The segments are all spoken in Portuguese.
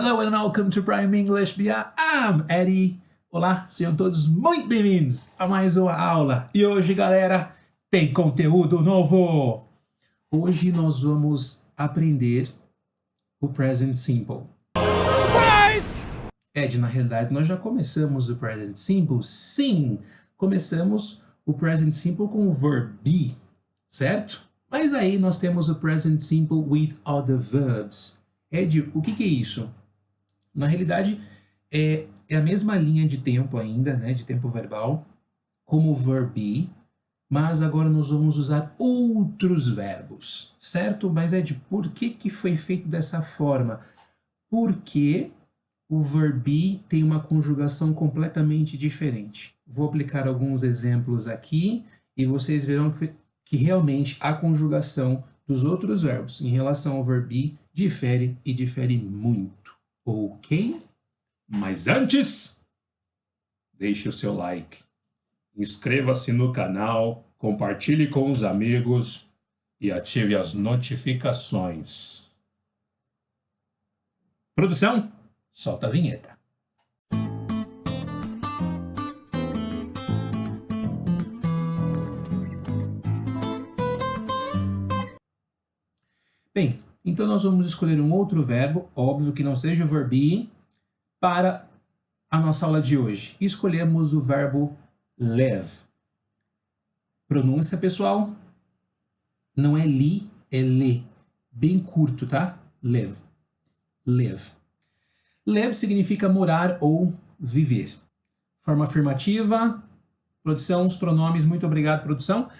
Hello and welcome to Prime English via I'm Eddie. Olá, sejam todos muito bem-vindos a mais uma aula. E hoje, galera, tem conteúdo novo. Hoje nós vamos aprender o Present Simple. Surprise! Ed, na realidade, nós já começamos o Present Simple? Sim, começamos o Present Simple com o verb be, certo? Mas aí nós temos o Present Simple with other verbs. Ed, o que é isso? Na realidade, é a mesma linha de tempo ainda, né, de tempo verbal, como o verb be, mas agora nós vamos usar outros verbos, certo? Mas, Ed, por que foi feito dessa forma? Porque o verb be tem uma conjugação completamente diferente. Vou aplicar alguns exemplos aqui e vocês verão que realmente a conjugação dos outros verbos em relação ao verb be difere e difere muito. Ok? Mas antes, deixe o seu like, inscreva-se no canal, compartilhe com os amigos e ative as notificações. Produção, solta a vinheta. Bem, então nós vamos escolher um outro verbo, óbvio que não seja o verb be, para a nossa aula de hoje. Escolhemos o verbo live. Pronúncia, pessoal, não é li, é le. Bem curto, tá? Live. Live. Live significa morar ou viver. Forma afirmativa. Produção, os pronomes. Muito obrigado, produção.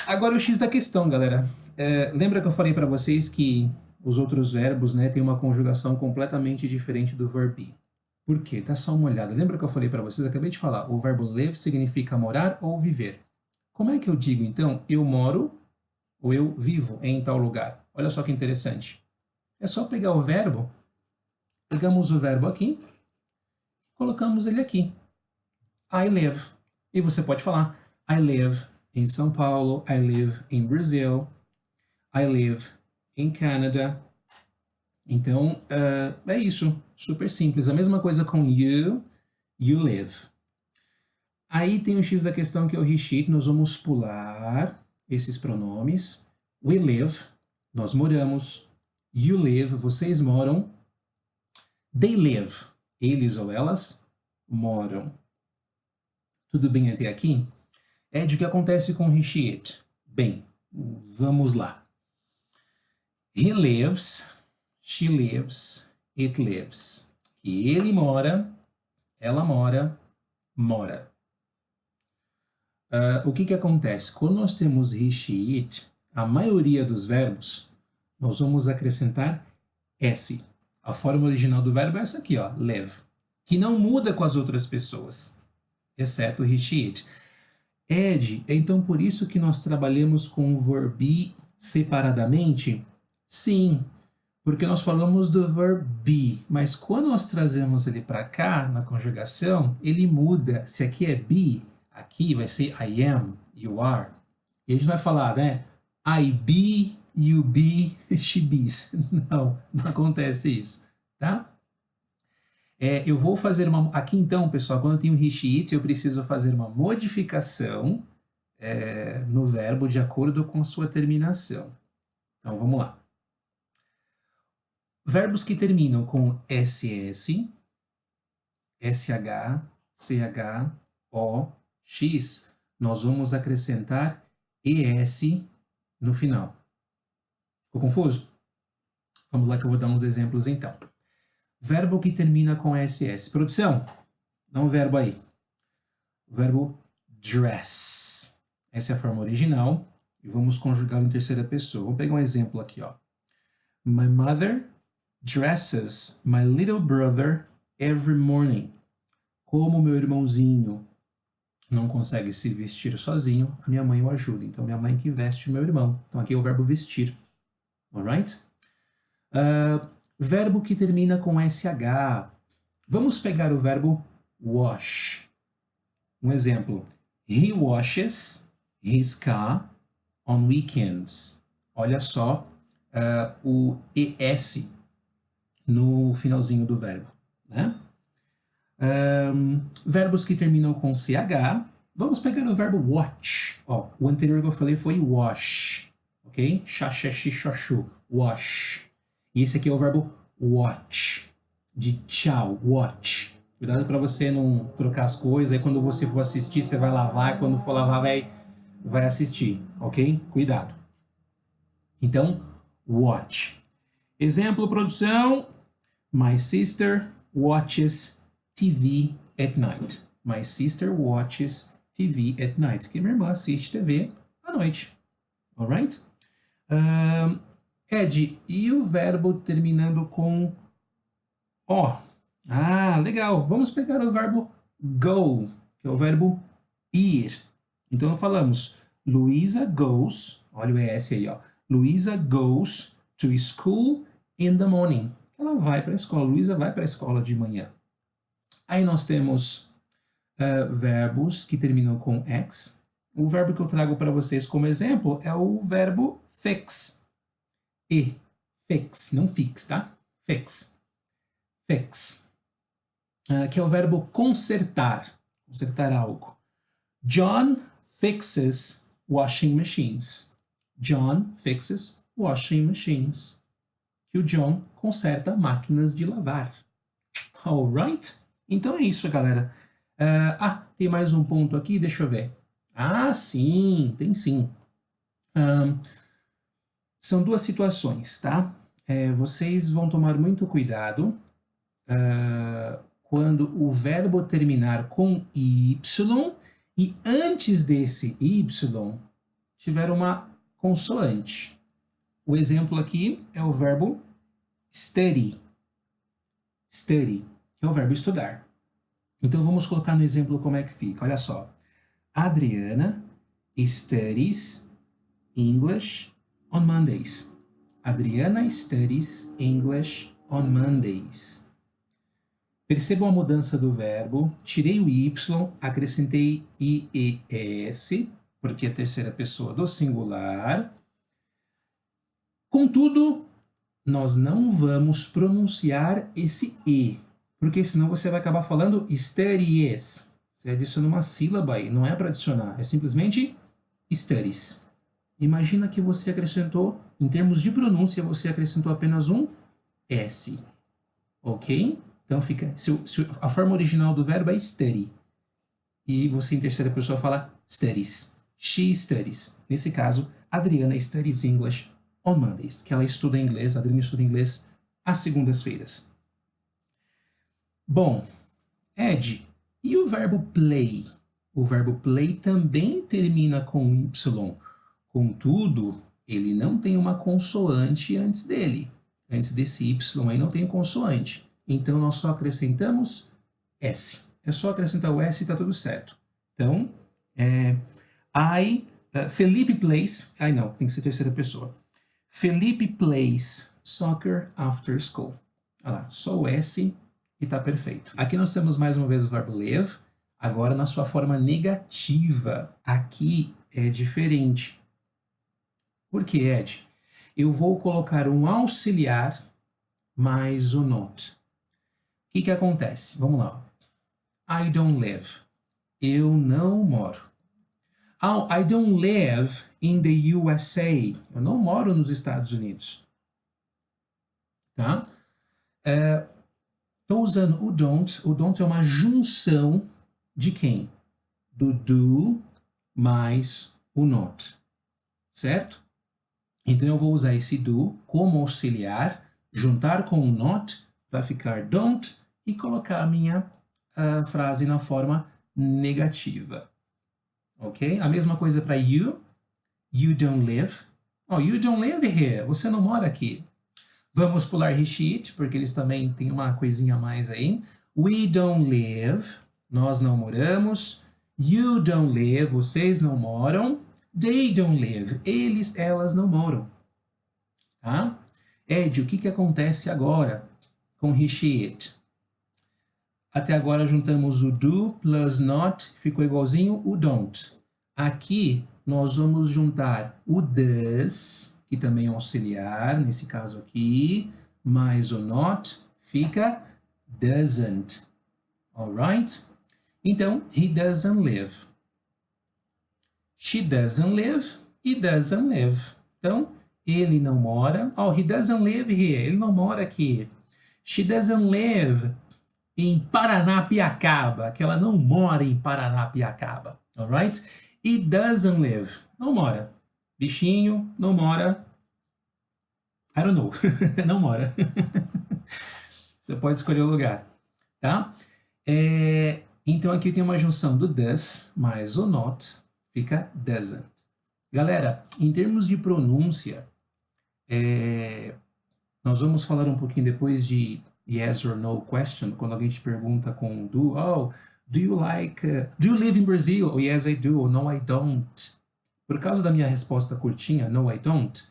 Agora o X da questão, galera. Lembra que eu falei para vocês que os outros verbos, né, têm uma conjugação completamente diferente do verb be? Por quê? Dá só uma olhada. Lembra que eu falei para vocês? Acabei de falar. O verbo live significa morar ou viver. Como é que eu digo, então, eu moro ou eu vivo em tal lugar? Olha só que interessante. É só pegar o verbo, pegamos o verbo aqui, colocamos ele aqui. I live. E você pode falar, I live em São Paulo, I live in Brazil, I live in Canada. Então, é isso. Super simples. A mesma coisa com you live. Aí tem o X da questão que é o resheet. Nós vamos pular esses pronomes. We live, nós moramos. You live, vocês moram. They live, eles ou elas moram. Tudo bem até aqui? Ed, o que acontece com o resheet? Bem, vamos lá. He lives, she lives, it lives. Que ele mora, ela mora, mora. O que acontece? Quando nós temos he, she, it, a maioria dos verbos, nós vamos acrescentar S. A forma original do verbo é essa aqui, ó, live, que não muda com as outras pessoas, exceto he, she, it. Ed, então por isso que nós trabalhamos com o verb be separadamente? Sim, porque nós falamos do verb be, mas quando nós trazemos ele para cá, na conjugação, ele muda. Se aqui é be, aqui vai ser I am, you are. E a gente vai falar, né? I be, you be, she bees. Não acontece isso, tá? Eu vou fazer uma... Aqui então, pessoal, quando eu tenho he, she, it, eu preciso fazer uma modificação no verbo de acordo com a sua terminação. Então, vamos lá. Verbos que terminam com SS, SH, CH, O, X, nós vamos acrescentar ES no final. Ficou confuso? Vamos lá que eu vou dar uns exemplos então. Verbo que termina com SS. Produção, dá um verbo aí. O verbo dress. Essa é a forma original. E vamos conjugar em terceira pessoa. Vamos pegar um exemplo aqui, ó. My mother dresses my little brother every morning. Como meu irmãozinho não consegue se vestir sozinho, a minha mãe o ajuda. Então, minha mãe que veste o meu irmão. Então, aqui é o verbo vestir. Alright? Verbo que termina com SH. Vamos pegar o verbo wash. Um exemplo. He washes his car on weekends. Olha só o ES no finalzinho do verbo, né? Verbos que terminam com CH. Vamos pegar o verbo watch. Ó, o anterior que eu falei foi wash, ok? Xaxaxixaxu, wash. E esse aqui é o verbo watch, de tchau, watch. Cuidado para você não trocar as coisas, aí quando você for assistir, você vai lavar, e quando for lavar, vai assistir, ok? Cuidado. Então, watch. Exemplo, produção. My sister watches TV at night. My sister watches TV at night. Que minha irmã assiste TV à noite. Alright? Ed, e o verbo terminando com O? Ah, legal. Vamos pegar o verbo go, que é o verbo ir. Então falamos, Luisa goes, olha o ES aí, ó. Luisa goes to school in the morning. Ela vai para a escola, Luisa vai para a escola de manhã. Aí nós temos verbos que terminam com X. O verbo que eu trago para vocês como exemplo é o verbo fix. Fix, não fix, tá? Fix. Fix. Que é o verbo consertar. Consertar algo. John fixes washing machines. John fixes washing machines. Que o John conserta máquinas de lavar. Alright? Então é isso, galera. Tem mais um ponto aqui, deixa eu ver. Ah, sim, tem sim. São duas situações, tá? Vocês vão tomar muito cuidado quando o verbo terminar com Y e antes desse Y tiver uma consoante. O exemplo aqui é o verbo study. Study, que é o verbo estudar. Então vamos colocar no exemplo como é que fica. Olha só. Adriana studies English on Mondays. Adriana studies English on Mondays. Percebam a mudança do verbo. Tirei o Y, acrescentei IES, porque é a terceira pessoa do singular. Contudo, nós não vamos pronunciar esse E, porque senão você vai acabar falando studies. Você adiciona uma sílaba aí, não é para adicionar, é simplesmente studies. Imagina que você acrescentou, em termos de pronúncia, você acrescentou apenas um S, ok? Então fica, a forma original do verbo é study, e você em terceira pessoa fala studies. She studies. Nesse caso, Adriana studies English on Mondays, que ela estuda inglês, a Adriana estuda inglês às segundas-feiras. Bom, Ed, e o verbo play? O verbo play também termina com Y, contudo, ele não tem uma consoante antes dele. Antes desse Y aí não tem consoante. Então, nós só acrescentamos S. É só acrescentar o S e está tudo certo. Então, Felipe plays... não, tem que ser terceira pessoa. Felipe plays soccer after school. Olha lá, só o S e está perfeito. Aqui nós temos mais uma vez o verbo live, agora na sua forma negativa. Aqui é diferente. Por que, Ed? Eu vou colocar um auxiliar mais o not. O que acontece? Vamos lá. I don't live. Eu não moro. I don't live in the USA. Eu não moro nos Estados Unidos. Tá? Estou usando o don't. O don't é uma junção de quem? Do do mais o not. Certo? Então eu vou usar esse do como auxiliar, juntar com o not para ficar don't e colocar a minha frase na forma negativa. Ok? A mesma coisa para you. You don't live. Oh, you don't live here. Você não mora aqui. Vamos pular he, she, it, porque eles também têm uma coisinha a mais aí. We don't live. Nós não moramos. You don't live. Vocês não moram. They don't live. Eles, elas não moram. Tá? Ed, o que acontece agora com he, she, it? Até agora juntamos o do plus not, ficou igualzinho o don't. Aqui nós vamos juntar o does, que também é auxiliar, nesse caso aqui, mais o not fica doesn't. Alright? Então, he doesn't live. She doesn't live. He doesn't live. Então, ele não mora. Oh, he doesn't live here. Ele não mora aqui. She doesn't live em Paranapiacaba. Que ela não mora em Paranapiacaba. Alright? He doesn't live. Não mora. Bichinho, não mora. I don't know. Não mora. Você pode escolher o lugar. Tá? Então aqui tem uma junção do does mais o not. Fica doesn't. Galera, em termos de pronúncia, nós vamos falar um pouquinho depois de yes or no question, quando alguém te pergunta com do, do you live in Brazil? Oh, yes, I do. Or, no, I don't. Por causa da minha resposta curtinha, no, I don't,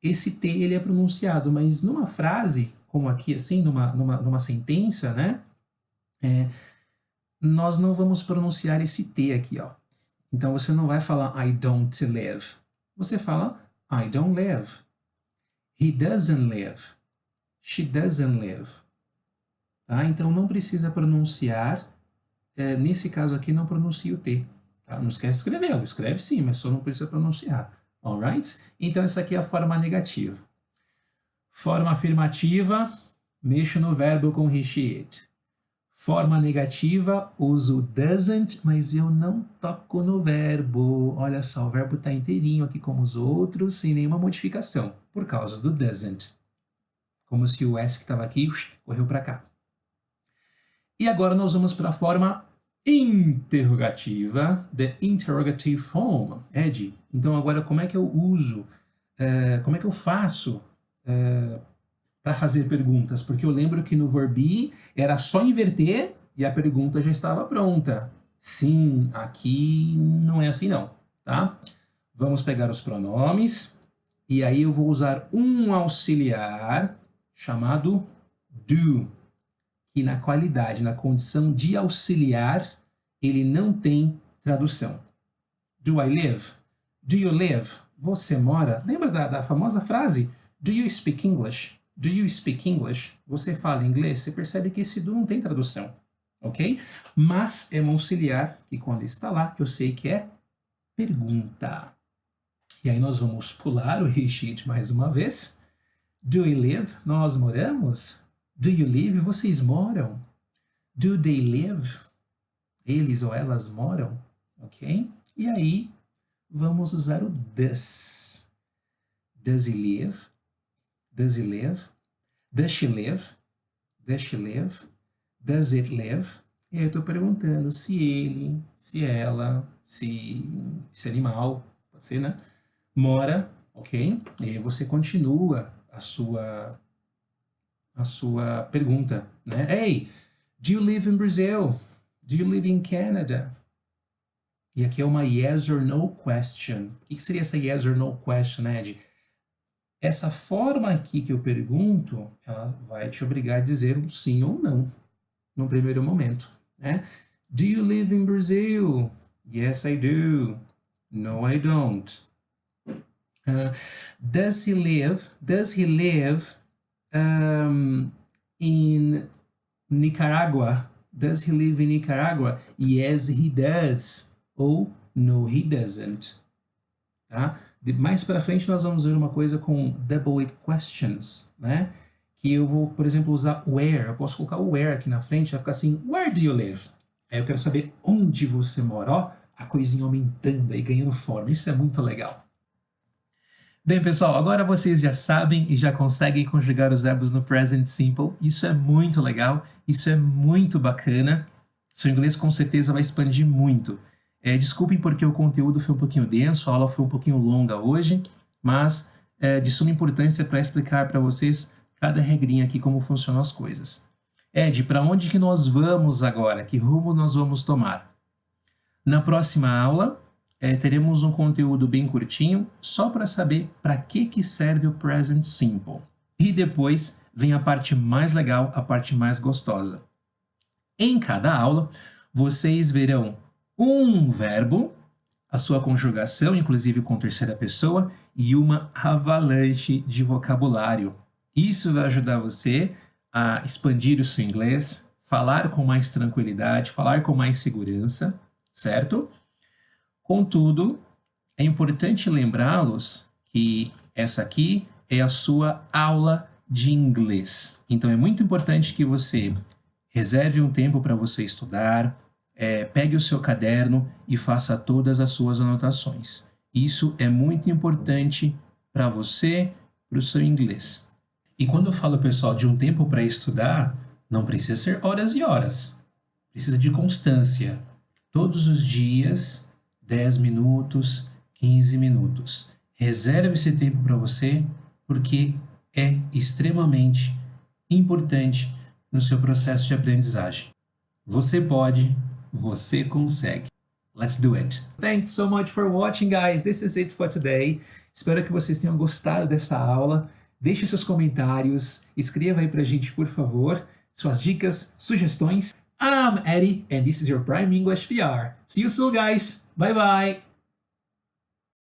esse T ele é pronunciado, mas numa frase, como aqui, assim, numa sentença, né? Nós não vamos pronunciar esse T aqui, ó. Então, você não vai falar I don't live. Você fala I don't live. He doesn't live. She doesn't live. Tá? Então, não precisa pronunciar. Nesse caso aqui, não pronuncia o T. Tá? Não esquece de escrevê-lo. Escreve sim, mas só não precisa pronunciar. Alright? Então, essa aqui é a forma negativa. Forma afirmativa, mexo no verbo com he, she, it. Forma negativa, uso doesn't, mas eu não toco no verbo. Olha só, o verbo está inteirinho aqui como os outros, sem nenhuma modificação, por causa do doesn't. Como se o S que estava aqui, correu para cá. E agora nós vamos para a forma interrogativa, the interrogative form. Ed, então agora como é que eu uso, como é que eu faço para fazer perguntas? Porque eu lembro que no verb be era só inverter e a pergunta já estava pronta. Sim, aqui não é assim não, tá? Vamos pegar os pronomes e aí eu vou usar um auxiliar chamado do, que na qualidade, na condição de auxiliar, ele não tem tradução. Do I live? Do you live? Você mora? Lembra da famosa frase? Do you speak English? Do you speak English? Você fala inglês? Você percebe que esse do não tem tradução, ok? Mas é um auxiliar que quando está lá, eu sei que é pergunta. E aí nós vamos pular o he, she, it mais uma vez. Do we live? Nós moramos? Do you live? Vocês moram? Do they live? Eles ou elas moram? Ok? E aí vamos usar o does. Does he live? Does he live? Does she live? Does she live? Does it live? E aí eu estou perguntando se ele, se ela, se esse animal, pode ser, né? Mora, ok? E aí você continua a sua pergunta, né? Hey, do you live in Brazil? Do you live in Canada? E aqui é uma yes or no question. O que seria essa yes or no question, Ed? Essa forma aqui que eu pergunto, ela vai te obrigar a dizer um sim ou não, no primeiro momento, né? Do you live in Brazil? Yes, I do. No, I don't. Does he live in Nicaragua? Does he live in Nicaragua? Yes, he does. Ou no, he doesn't. Tá? Mais para frente nós vamos ver uma coisa com double it questions, né? Que eu vou, por exemplo, usar where. Eu posso colocar o where aqui na frente, vai ficar assim, where do you live? Aí eu quero saber onde você mora. Ó, a coisinha aumentando aí, ganhando forma. Isso é muito legal. Bem, pessoal, agora vocês já sabem e já conseguem conjugar os verbos no present simple. Isso é muito legal, isso é muito bacana. Seu inglês com certeza vai expandir muito. Desculpem porque o conteúdo foi um pouquinho denso, a aula foi um pouquinho longa hoje, mas de suma importância para explicar para vocês cada regrinha aqui como funcionam as coisas. Ed, para onde que nós vamos agora? Que rumo nós vamos tomar? Na próxima aula, teremos um conteúdo bem curtinho, só para saber para que serve o present simple. E depois vem a parte mais legal, a parte mais gostosa. Em cada aula, vocês verão um verbo, a sua conjugação, inclusive com terceira pessoa, e uma avalanche de vocabulário. Isso vai ajudar você a expandir o seu inglês, falar com mais tranquilidade, falar com mais segurança, certo? Contudo, é importante lembrá-los que essa aqui é a sua aula de inglês. Então é muito importante que você reserve um tempo para você estudar, pegue o seu caderno e faça todas as suas anotações. Isso é muito importante para você, para o seu inglês. E quando eu falo, pessoal, de um tempo para estudar, não precisa ser horas e horas. Precisa de constância. Todos os dias, 10 minutos, 15 minutos. Reserve esse tempo para você, porque é extremamente importante no seu processo de aprendizagem. Você pode, você consegue. Let's do it. Thanks so much for watching, guys. This is it for today. Espero que vocês tenham gostado dessa aula. Deixe seus comentários, escreva aí pra gente, por favor, suas dicas, sugestões. I'm Eddie, and this is your Prime English PR. See you soon, guys. Bye bye.